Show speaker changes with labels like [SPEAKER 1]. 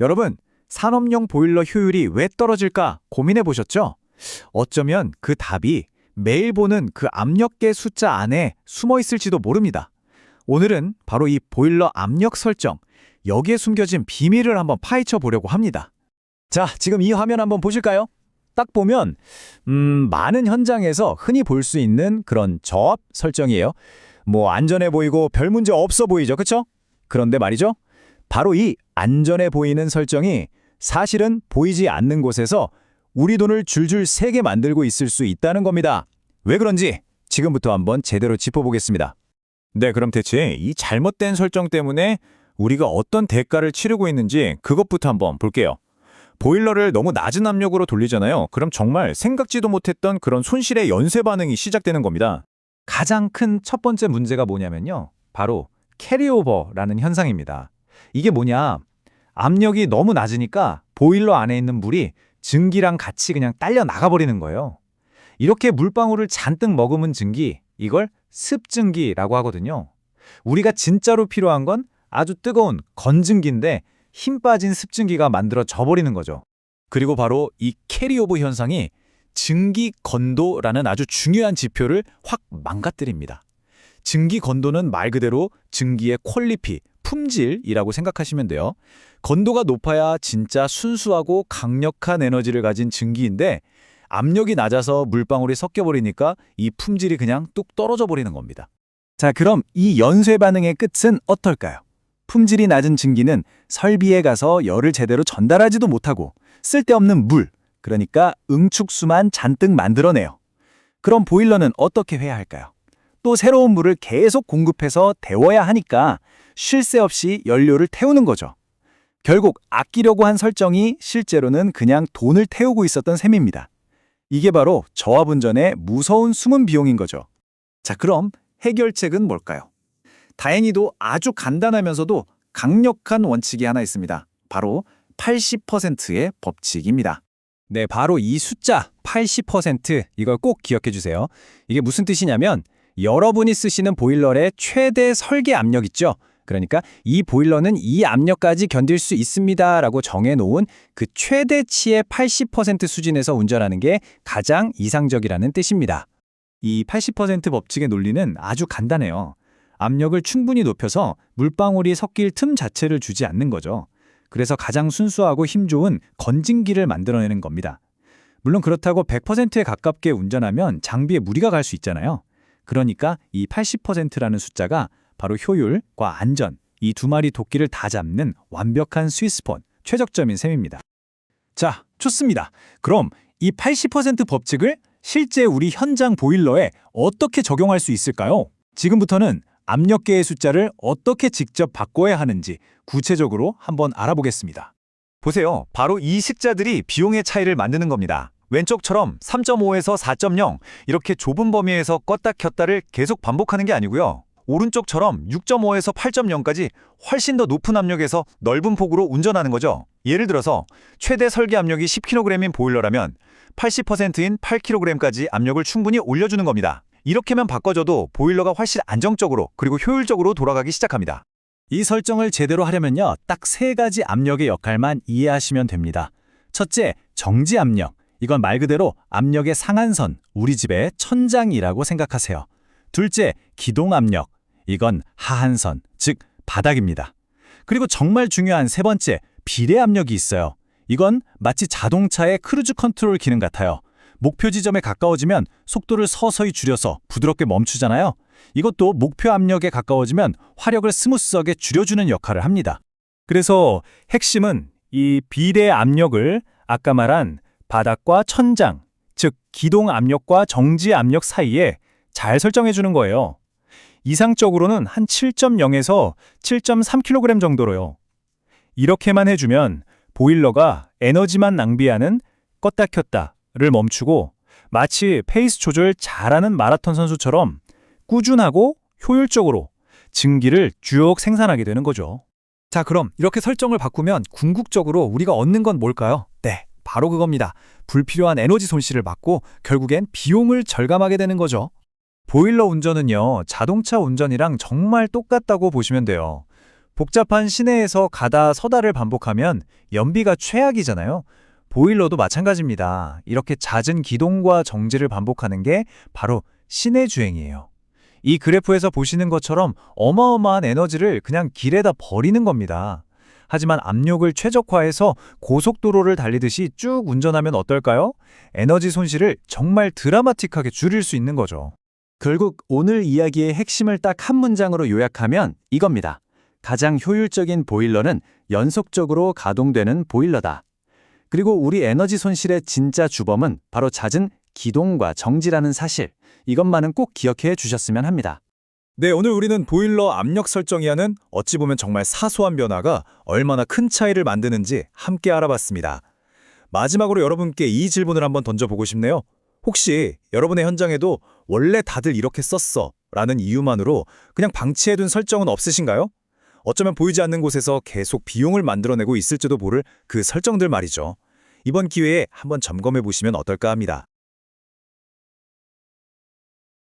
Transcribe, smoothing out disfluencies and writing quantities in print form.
[SPEAKER 1] 여러분, 산업용 보일러 효율이 왜 떨어질까 고민해 보셨죠? 어쩌면 그 답이 매일 보는 그 압력계 숫자 안에 숨어 있을지도 모릅니다. 오늘은 바로 이 보일러 압력 설정, 여기에 숨겨진 비밀을 한번 파헤쳐 보려고 합니다. 자, 지금 이 화면 한번 보실까요? 딱 보면 많은 현장에서 흔히 볼 수 있는 그런 저압 설정이에요. 뭐 안전해 보이고 별 문제 없어 보이죠, 그렇죠? 그런데 말이죠. 바로 이 안전해 보이는 설정이 사실은 보이지 않는 곳에서 우리 돈을 줄줄 새게 만들고 있을 수 있다는 겁니다. 왜 그런지 지금부터 한번 제대로 짚어보겠습니다. 네, 그럼 대체 이 잘못된 설정 때문에 우리가 어떤 대가를 치르고 있는지 그것부터 한번 볼게요. 보일러를 너무 낮은 압력으로 돌리잖아요. 그럼 정말 생각지도 못했던 그런 손실의 연쇄 반응이 시작되는 겁니다. 가장 큰 첫 번째 문제가 뭐냐면요. 바로 캐리오버라는 현상입니다. 이게 뭐냐? 압력이 너무 낮으니까 보일러 안에 있는 물이 증기랑 같이 그냥 딸려 나가버리는 거예요. 이렇게 물방울을 잔뜩 머금은 증기, 이걸 습증기라고 하거든요. 우리가 진짜로 필요한 건 아주 뜨거운 건증기인데 힘 빠진 습증기가 만들어져 버리는 거죠. 그리고 바로 이 캐리오버 현상이 증기 건도라는 아주 중요한 지표를 확 망가뜨립니다. 증기 건도는 말 그대로 증기의 퀄리티, 품질이라고 생각하시면 돼요. 건도가 높아야 진짜 순수하고 강력한 에너지를 가진 증기인데 압력이 낮아서 물방울이 섞여버리니까 이 품질이 그냥 뚝 떨어져 버리는 겁니다. 자, 그럼 이 연쇄 반응의 끝은 어떨까요? 품질이 낮은 증기는 설비에 가서 열을 제대로 전달하지도 못하고 쓸데없는 물, 그러니까 응축수만 잔뜩 만들어내요. 그럼 보일러는 어떻게 해야 할까요? 또 새로운 물을 계속 공급해서 데워야 하니까 쉴 새 없이 연료를 태우는 거죠. 결국 아끼려고 한 설정이 실제로는 그냥 돈을 태우고 있었던 셈입니다. 이게 바로 저하분전의 무서운 숨은 비용인 거죠. 자, 그럼 해결책은 뭘까요? 다행히도 아주 간단하면서도 강력한 원칙이 하나 있습니다. 바로 80%의 법칙입니다. 네, 바로 이 숫자 80% 이걸 꼭 기억해 주세요. 이게 무슨 뜻이냐면 여러분이 쓰시는 보일러의 최대 설계 압력 있죠? 그러니까 이 보일러는 이 압력까지 견딜 수 있습니다라고 정해놓은 그 최대치의 80% 수준에서 운전하는 게 가장 이상적이라는 뜻입니다. 이 80% 법칙의 논리는 아주 간단해요. 압력을 충분히 높여서 물방울이 섞일 틈 자체를 주지 않는 거죠. 그래서 가장 순수하고 힘 좋은 건증기를 만들어내는 겁니다. 물론 그렇다고 100%에 가깝게 운전하면 장비에 무리가 갈 수 있잖아요. 그러니까 이 80%라는 숫자가 바로 효율과 안전, 이 두 마리 토끼를 다 잡는 완벽한 스윗스폿, 최적점인 셈입니다. 자, 좋습니다. 그럼 이 80% 법칙을 실제 우리 현장 보일러에 어떻게 적용할 수 있을까요? 지금부터는 압력계의 숫자를 어떻게 직접 바꿔야 하는지 구체적으로 한번 알아보겠습니다. 보세요. 바로 이 식자들이 비용의 차이를 만드는 겁니다. 왼쪽처럼 3.5에서 4.0 이렇게 좁은 범위에서 껐다 켰다를 계속 반복하는 게 아니고요. 오른쪽처럼 6.5에서 8.0까지 훨씬 더 높은 압력에서 넓은 폭으로 운전하는 거죠. 예를 들어서 최대 설계 압력이 10kg인 보일러라면 80%인 8kg까지 압력을 충분히 올려주는 겁니다. 이렇게만 바꿔줘도 보일러가 훨씬 안정적으로 그리고 효율적으로 돌아가기 시작합니다. 이 설정을 제대로 하려면요. 딱 세 가지 압력의 역할만 이해하시면 됩니다. 첫째, 정지 압력. 이건 말 그대로 압력의 상한선, 우리 집의 천장이라고 생각하세요. 둘째, 기동 압력. 이건 하한선, 즉 바닥입니다. 그리고 정말 중요한 세 번째, 비례 압력이 있어요. 이건 마치 자동차의 크루즈 컨트롤 기능 같아요. 목표 지점에 가까워지면 속도를 서서히 줄여서 부드럽게 멈추잖아요. 이것도 목표 압력에 가까워지면 화력을 스무스하게 줄여주는 역할을 합니다. 그래서 핵심은 이 비례 압력을 아까 말한 바닥과 천장, 즉 기동 압력과 정지 압력 사이에 잘 설정해 주는 거예요. 이상적으로는 한 7.0에서 7.3kg 정도로요. 이렇게만 해주면 보일러가 에너지만 낭비하는 껐다 켰다를 멈추고 마치 페이스 조절 잘하는 마라톤 선수처럼 꾸준하고 효율적으로 증기를 쭉 생산하게 되는 거죠. 자, 그럼 이렇게 설정을 바꾸면 궁극적으로 우리가 얻는 건 뭘까요? 네, 바로 그겁니다. 불필요한 에너지 손실을 막고 결국엔 비용을 절감하게 되는 거죠. 보일러 운전은요, 자동차 운전이랑 정말 똑같다고 보시면 돼요. 복잡한 시내에서 가다 서다를 반복하면 연비가 최악이잖아요. 보일러도 마찬가지입니다. 이렇게 잦은 기동과 정지를 반복하는 게 바로 시내 주행이에요. 이 그래프에서 보시는 것처럼 어마어마한 에너지를 그냥 길에다 버리는 겁니다. 하지만 압력을 최적화해서 고속도로를 달리듯이 쭉 운전하면 어떨까요? 에너지 손실을 정말 드라마틱하게 줄일 수 있는 거죠.
[SPEAKER 2] 결국 오늘 이야기의 핵심을 딱 한 문장으로 요약하면 이겁니다. 가장 효율적인 보일러는 연속적으로 가동되는 보일러다. 그리고 우리 에너지 손실의 진짜 주범은 바로 잦은 기동과 정지라는 사실, 이것만은 꼭 기억해 주셨으면 합니다.
[SPEAKER 1] 네, 오늘 우리는 보일러 압력 설정이 하는 어찌 보면 정말 사소한 변화가 얼마나 큰 차이를 만드는지 함께 알아봤습니다. 마지막으로 여러분께 이 질문을 한번 던져보고 싶네요. 혹시 여러분의 현장에도 원래 다들 이렇게 썼어 라는 이유만으로 그냥 방치해둔 설정은 없으신가요? 어쩌면 보이지 않는 곳에서 계속 비용을 만들어내고 있을지도 모를 그 설정들 말이죠. 이번 기회에 한번 점검해 보시면 어떨까 합니다.